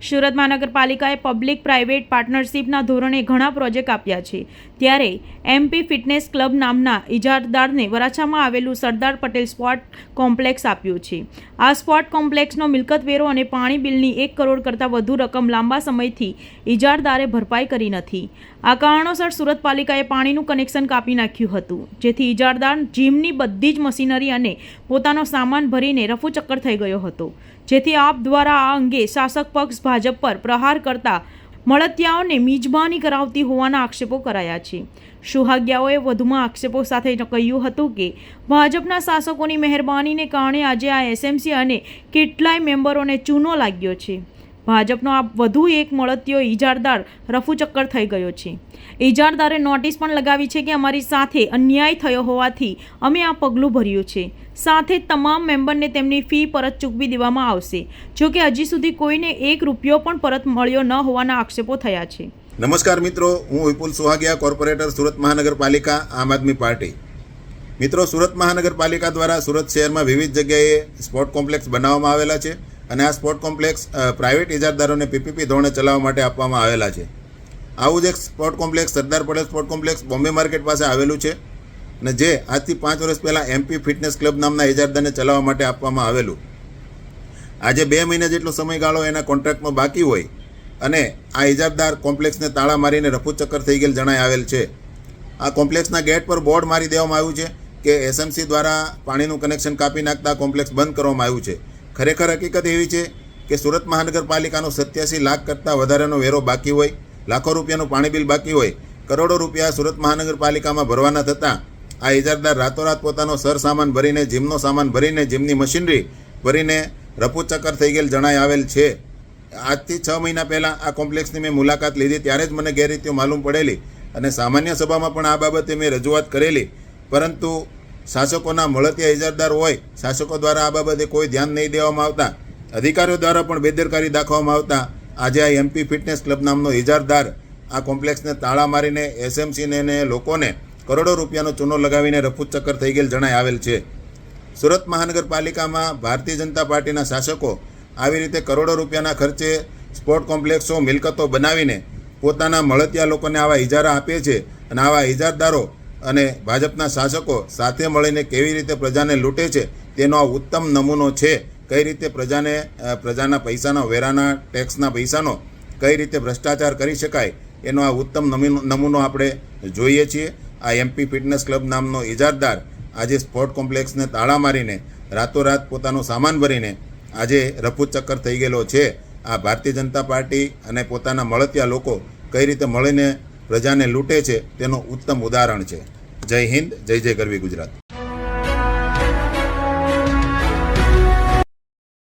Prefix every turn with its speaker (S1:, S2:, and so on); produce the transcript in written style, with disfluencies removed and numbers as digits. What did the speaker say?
S1: સુરત મહાનગરપાલિકાએ public private પાર્ટનરશિપના ધોરણે ઘણા પ્રોજેક્ટ આપ્યા છે, ત્યારે એમપી ફિટનેસ ક્લબ નામના ઇજારદારને વરાછામાં આવેલું સરદાર પટેલ સ્પોર્ટ કોમ્પ્લેક્સ આપ્યું છે। આ સ્પોર્ટ કોમ્પ્લેક્સનો મિલકત વેરો અને પાણી બિલની 1 કરોડ કરતાં વધુ રકમ લાંબા સમયથી ઇજારદારે ભરપાઈ કરી નથી। આ કારણોસર સુરત પાલિકાએ પાણીનું કનેક્શન કાપી નાખ્યું હતું, જેથી ઇજારદાર જીમની બધી જ મશીનરી અને પોતાનો સામાન ભરીને રફુચક્કર થઈ ગયો હતો, જેથી આપ દ્વારા આ અંગે શાસક પક્ષ ભાજપ પર પ્રહાર કરતા મળતિયાઓને મિજબાની કરાવતી હોવાના આક્ષેપો કરાયા છે। સુહાગિયાઓએ વધુમાં આક્ષેપો સાથે કહ્યું હતું કે ભાજપના શાસકોની મહેરબાનીને કારણે આજે આ એસએમસી અને કેટલાય મેમ્બરોને ચૂનો લાગ્યો છે। ભાજપનો આ વધુ એક મળતિયો ઇજારદાર રફુચક્કર થઈ ગયો છે। ઇજારદારે નોટિસ પણ લગાવી છે કે અમારી સાથે અન્યાય થયો હોવાથી અમે આ પગલું ભર્યું છે, સાથે તમામ મેમ્બરને તેમની ફી પરત ચૂકવી દેવામાં આવશે। જોકે હજી સુધી કોઈને 1 રૂપિયો પણ પરત મળ્યો ન હોવાના આક્ષેપો થયા છે।
S2: નમસ્કાર મિત્રો, હું વિપુલ સુહાગિયા, કોર્પોરેટર સુરત મહાનગરપાલિકા, આમ આદમી પાર્ટી। મિત્રો, સુરત મહાનગરપાલિકા દ્વારા સુરત શહેરમાં વિવિધ જગ્યાએ સ્પોર્ટ કોમ્પ્લેક્સ બનાવવામાં આવેલા છે અને આ સ્પોર્ટ કોમ્પ્લેક્સ પ્રાઇવેટ ઇજારદારોને પીપીપી ધોરણે ચલાવવા માટે આપવામાં આવેલા છે। આવું જ એક sport complex Sardar Patel sport complex Bombay market પાસે આવેલું છે અને જે આજથી 5 વર્ષ પહેલાં એમપી ફિટનેસ ક્લબ નામના ઇજારદારને ચલાવવા માટે આપવામાં આવેલું। આજે 2 મહિના જેટલો સમયગાળો એના કોન્ટ્રાક્ટમાં બાકી હોય અને આ ઇજારદાર કોમ્પ્લેક્સને તાળા મારીને રફુચક્કર થઈ ગયેલ જણાઈ આવેલ છે। આ કોમ્પ્લેક્સના ગેટ પર બોર્ડ મારી દેવામાં આવ્યું છે કે એસએમસી દ્વારા પાણીનું કનેક્શન કાપી નાખતા કોમ્પ્લેક્સ બંધ કરવામાં આવ્યું છે। ખરેખર હકીકત એવી છે કે સુરત મહાનગરપાલિકાનો 87 લાખ કરતાં વધારેનો વેરો બાકી હોય, લાખો રૂપિયાનું પાણી બિલ બાકી હોય, કરોડો રૂપિયા સુરત મહાનગરપાલિકામાં ભરવાના થતાં આ ઇજારદાર રાતોરાત પોતાનો સરસામાન ભરીને, જીમનો સામાન ભરીને, જીમની મશીનરી ભરીને રફુચક્કર થઈ ગયેલ જણાઈ આવેલ છે। આજથી 6 મહિના પહેલાં આ કોમ્પ્લેક્સની મેં મુલાકાત લીધી, ત્યારે જ મને ગેરરીતિઓ માલુમ પડેલી અને સામાન્ય સભામાં પણ આ બાબતે મેં રજૂઆત કરેલી, પરંતુ શાસકોના મળતિયા ઇજારદાર હોય, શાસકો દ્વારા આ બાબતે કોઈ ધ્યાન નહીં દેવામાં આવતા, અધિકારીઓ દ્વારા પણ બેદરકારી દાખવવામાં આવતા આજે આ એમપી ફિટનેસ ક્લબ નામનો ઇજારદાર આ કોમ્પ્લેક્સને તાળા મારીને એસએમસીને અને લોકોને કરોડો રૂપિયાનો ચૂનો લગાવીને રફુચક્કર થઈ ગયેલ જણાઈ આવેલ છે। સુરત મહાનગરપાલિકામાં ભારતીય જનતા પાર્ટીના શાસકો આવી રીતે કરોડો રૂપિયાના ખર્ચે સ્પોર્ટ કોમ્પ્લેક્સો, મિલકતો બનાવીને પોતાના મળતિયા લોકોને આવા ઇજારા આપે છે અને આવા ઇજારદારો અને ભાજપના શાસકો સાથે મળીને કેવી રીતે પ્રજાને લૂંટે છે તેનો આ ઉત્તમ નમૂનો છે। કઈ રીતે પ્રજાના પૈસાનો, વેરાના, ટેક્સના પૈસાનો કઈ રીતે ભ્રષ્ટાચાર કરી શકાય એનો આ ઉત્તમ નમૂનો આપણે જોઈએ છીએ। આ એમપી ફિટનેસ ક્લબ નામનો ઇજારદાર આજે સ્પોર્ટ કોમ્પ્લેક્સને તાળા મારીને રાતોરાત પોતાનો સામાન ભરીને આજે રફુચક્કર થઈ ગયેલો છે। આ ભારતીય જનતા પાર્ટી અને પોતાના મળતિયા લોકો કઈ રીતે મળીને પ્રજાને લૂંટે છે તેનું ઉત્તમ ઉદાહરણ છે। જય હિન્દ, જય જય ગરવી ગુજરાત।